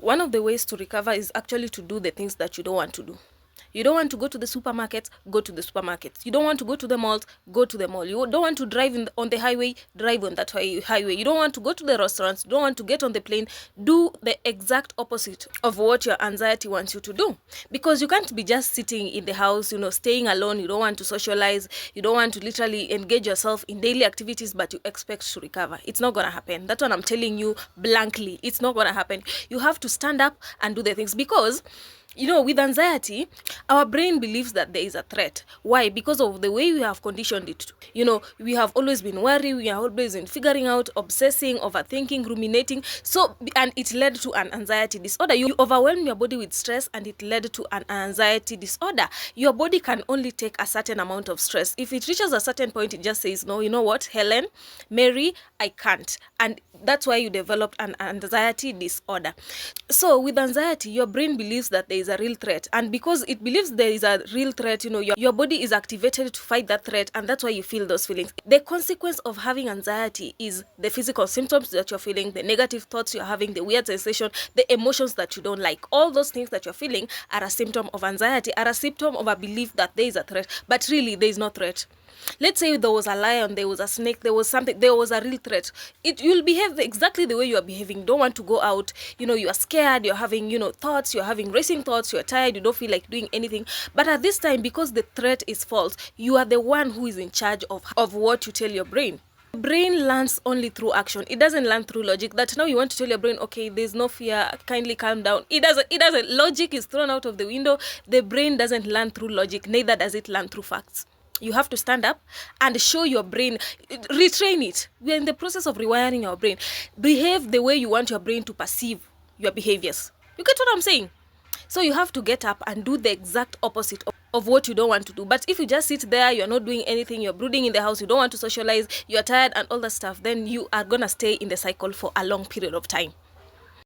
One of the ways to recover is actually to do the things that you don't want to do. You don't want to go to the supermarket, go to the supermarket. You don't want to go to the malls, go to the mall. You don't want to drive on the highway, drive on that highway. You don't want to go to the restaurants, you don't want to get on the plane. Do the exact opposite of what your anxiety wants you to do. Because you can't be just sitting in the house, staying alone. You don't want to socialize. You don't want to literally engage yourself in daily activities, but you expect to recover. It's not going to happen. That's what I'm telling you blankly. It's not going to happen. You have to stand up and do the things, because with anxiety, our brain believes that there is a threat. Why? Because of the way we have conditioned it. We have always been worried, we have always been figuring out, obsessing, overthinking, ruminating. And it led to an anxiety disorder. You overwhelm your body with stress, and it led to an anxiety disorder. Your body can only take a certain amount of stress. If it reaches a certain point, it just says, no, you know what, Helen, Mary, I can't. And that's why you developed an anxiety disorder. So with anxiety, your brain believes that there is a real threat, and because it believes there is a real threat, your body is activated to fight that threat, and that's why you feel those feelings. The consequence of having anxiety is the physical symptoms that you're feeling, the negative thoughts you're having, the weird sensation, the emotions that you don't like. All those things that you're feeling are a symptom of anxiety, are a symptom of a belief that there is a threat, but really there is no threat. Let's say there was a lion, there was a snake, there was something, there was a real threat. You'll behave exactly the way you are behaving. You don't want to go out, you are scared, you're having, thoughts, you're having racing thoughts, you're tired, you don't feel like doing anything. But at this time, because the threat is false, you are the one who is in charge of what you tell your brain. Brain learns only through action. It doesn't learn through logic. That now you want to tell your brain, okay, there's no fear, kindly calm down. It doesn't. Logic is thrown out of the window. The brain doesn't learn through logic, neither does it learn through facts. You have to stand up and show your brain, retrain it. We're in the process of rewiring your brain. Behave the way you want your brain to perceive your behaviors. You get what I'm saying? So you have to get up and do the exact opposite of what you don't want to do. But if you just sit there, you're not doing anything, you're brooding in the house, you don't want to socialize, you're tired and all that stuff, then you are going to stay in the cycle for a long period of time.